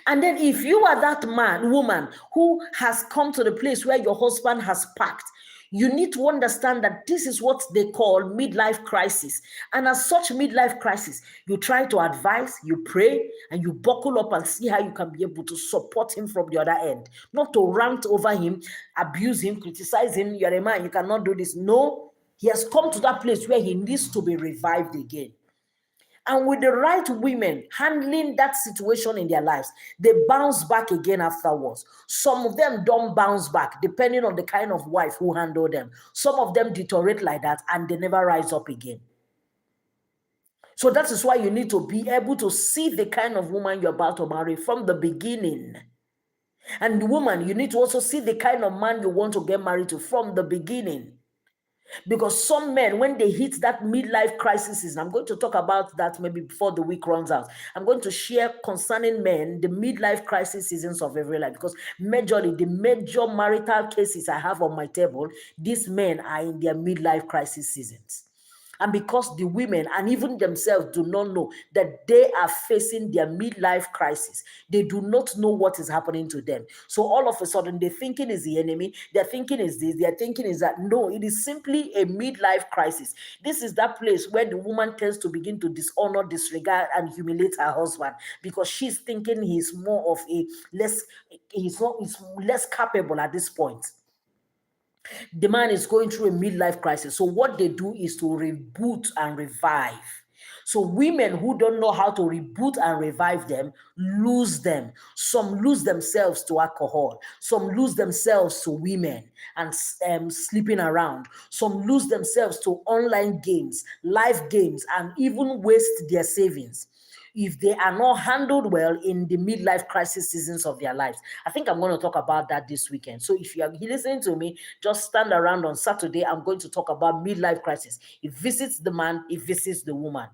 And then if you are that man, woman who has come to the place where your husband has packed, you need to understand that this is what they call midlife crisis. And as such midlife crisis, you try to advise, you pray, and you buckle up and see how you can be able to support him from the other end. Not to rant over him, abuse him, criticize him. You're a man, you cannot do this. No, he has come to that place where he needs to be revived again. And with the right women handling that situation in their lives, they bounce back again afterwards. Some of them don't bounce back, depending on the kind of wife who handle them. Some of them deteriorate like that and they never rise up again. So that is why you need to be able to see the kind of woman you're about to marry from the beginning. And the woman, you need to also see the kind of man you want to get married to from the beginning. Because some men, when they hit that midlife crisis, I'm going to talk about that maybe before the week runs out. I'm going to share concerning men, the midlife crisis seasons of every life. Because majorly, the major marital cases I have on my table, these men are in their midlife crisis seasons. And because the women and even themselves do not know that they are facing their midlife crisis, they do not know what is happening to them. So all of a sudden, their thinking is the enemy, their thinking is this, their thinking is that. No, it is simply a midlife crisis. This is that place where the woman tends to begin to dishonor, disregard, and humiliate her husband because she's thinking he's more of a he's less capable at this point. The man is going through a midlife crisis. So what they do is to reboot and revive. So women who don't know how to reboot and revive them lose them. Some lose themselves to alcohol. Some lose themselves to women and sleeping around. Some lose themselves to online games, live games, and even waste their savings if they are not handled well in the midlife crisis seasons of their lives. I think I'm going to talk about that this weekend. So if you are listening to me, just stand around on Saturday. I'm going to talk about midlife crisis. It visits the man, it visits the woman.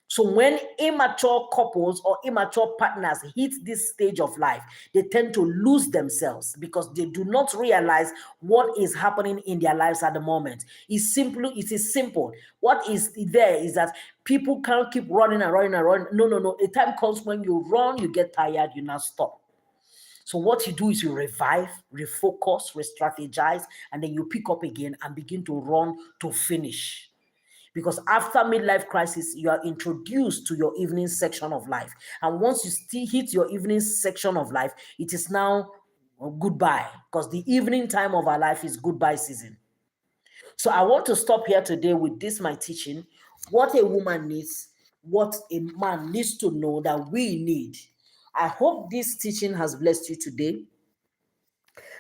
So when immature couples or immature partners hit this stage of life, they tend to lose themselves because they do not realize what is happening in their lives at the moment. It is simple. What is there is that people can't keep running and running and running. No. A time comes when you run, you get tired, you now stop. So what you do is you revive, refocus, re-strategize, and then you pick up again and begin to run to finish. Because after midlife crisis, you are introduced to your evening section of life. And once you still hit your evening section of life, it is now goodbye. Because the evening time of our life is goodbye season. So I want to stop here today with this, my teaching. What a woman needs, what a man needs to know that we need. I hope this teaching has blessed you today.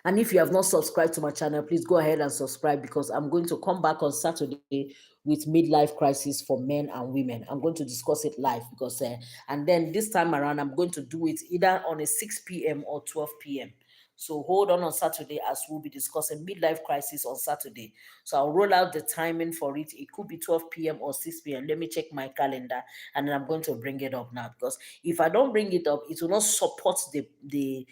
And if you have not subscribed to my channel, please go ahead and subscribe because I'm going to come back on Saturday with midlife crisis for men and women. I'm going to discuss it live because, and then this time around, I'm going to do it either on a 6 p.m. or 12 p.m. So hold on Saturday as we'll be discussing midlife crisis on Saturday. So I'll roll out the timing for it. It could be 12 p.m. or 6 p.m. Let me check my calendar and then I'm going to bring it up now because if I don't bring it up, it will not support the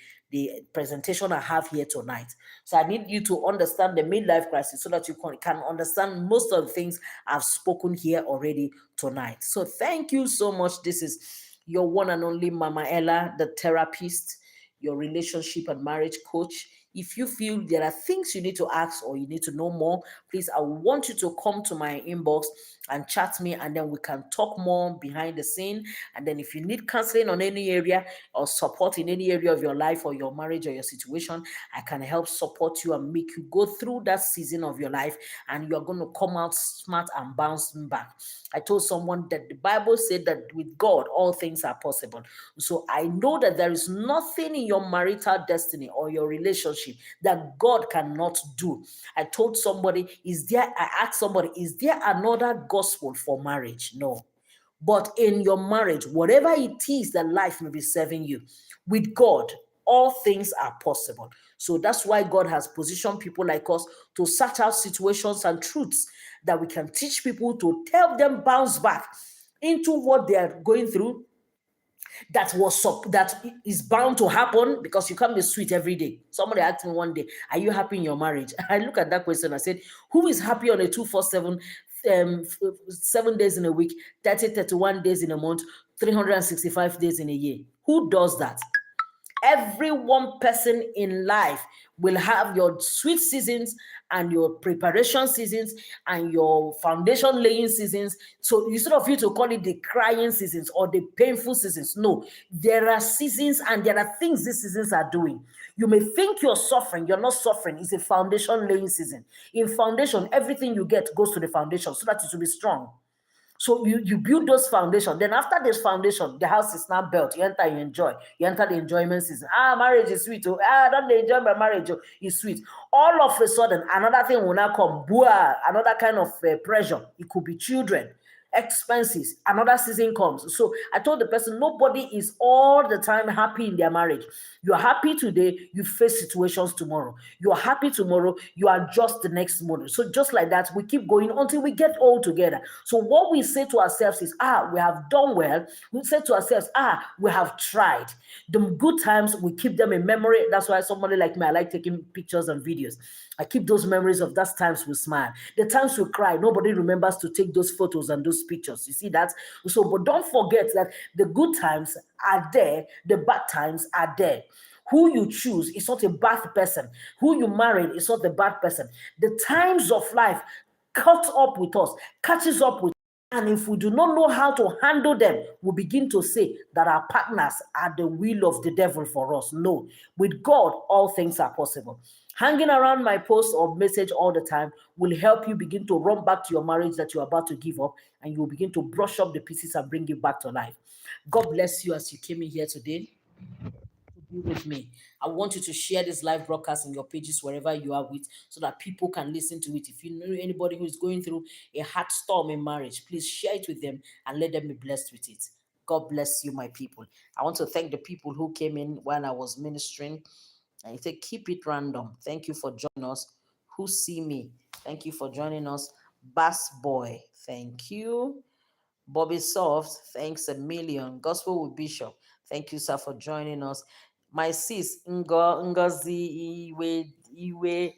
presentation I have here tonight. So I need you to understand the midlife crisis so that you can understand most of the things I've spoken here already tonight. So thank you so much. This is your one and only Mama Ella, the therapist, your relationship and marriage coach. If you feel there are things you need to ask or you need to know more, please, I want you to come to my inbox and chat me, and then we can talk more behind the scene. And then if you need counseling on any area or support in any area of your life or your marriage or your situation, I can help support you and make you go through that season of your life, and you're going to come out smart and bouncing back. I told someone that the Bible said that with God, all things are possible. So I know that there is nothing in your marital destiny or your relationship that God cannot do. I told somebody, I asked somebody, is there another gospel for marriage? No. But in your marriage, whatever it is that life may be serving you, with God, all things are possible. So that's why God has positioned people like us to search out situations and truths that we can teach people to help them bounce back into what they are going through that is bound to happen because you can't be sweet every day. Somebody asked me one day, are you happy in your marriage? I look at that question, I said, who is happy on a 247 7 days in a week, 31 days in a month, 365 days in a year? Who does that? Every one person in life will have your sweet seasons and your preparation seasons and your foundation laying seasons. So instead of you to call it the crying seasons or the painful seasons, no, there are seasons and there are things these seasons are doing. You may think you're suffering, you're not suffering. It's a foundation laying season. In foundation, everything you get goes to the foundation so that it will be strong. So you build those foundations. Then after this foundation, the house is now built. You enter, you enjoy. You enter the enjoyment season. Marriage is sweet. Oh, don't they enjoy my marriage? Oh, it's sweet. All of a sudden, another thing will now come. Boah, another kind of pressure. It could be children, expenses. Another season comes. So I told the person, nobody is all the time happy in their marriage. You're happy today, you face situations tomorrow. You're happy tomorrow, you adjust the next morning. So just like that, we keep going until we get all together. So what we say to ourselves is, we have done well. We say to ourselves, we have tried. The good times, we keep them in memory. That's why somebody like me, I like taking pictures and videos. I keep those memories of those times we smile. The times we cry, nobody remembers to take those photos and those pictures. You see that? So, but don't forget that the good times are there, the bad times are there. Who you choose is not a bad person. Who you married is not a bad person. The times of life catches up with us And if we do not know how to handle them, we begin to say that our partners are the will of the devil for us. No, with God, all things are possible. Hanging around my post or message all the time will help you begin to run back to your marriage that you're about to give up, and you will begin to brush up the pieces and bring it back to life. God bless you as you came in here today to be with me. I want you to share this live broadcast in your pages wherever you are with, so that people can listen to it. If you know anybody who is going through a hard storm in marriage, please share it with them and let them be blessed with it. God bless you, my people. I want to thank the people who came in when I was ministering. And say, keep it random. Thank you for joining us. Who see me? Thank you for joining us. Bass Boy, thank you. Bobby Soft, thanks a million. Gospel with Bishop, thank you, sir, for joining us. My sis, Ngozi Iwe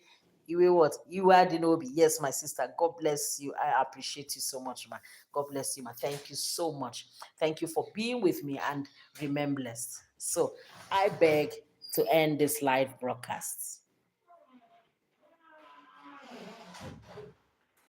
what? Iwe Adinobi. Yes, my sister. God bless you. I appreciate you so much, ma. God bless you, ma. Thank you so much. Thank you for being with me and remain blessed. So I beg to end this live broadcast.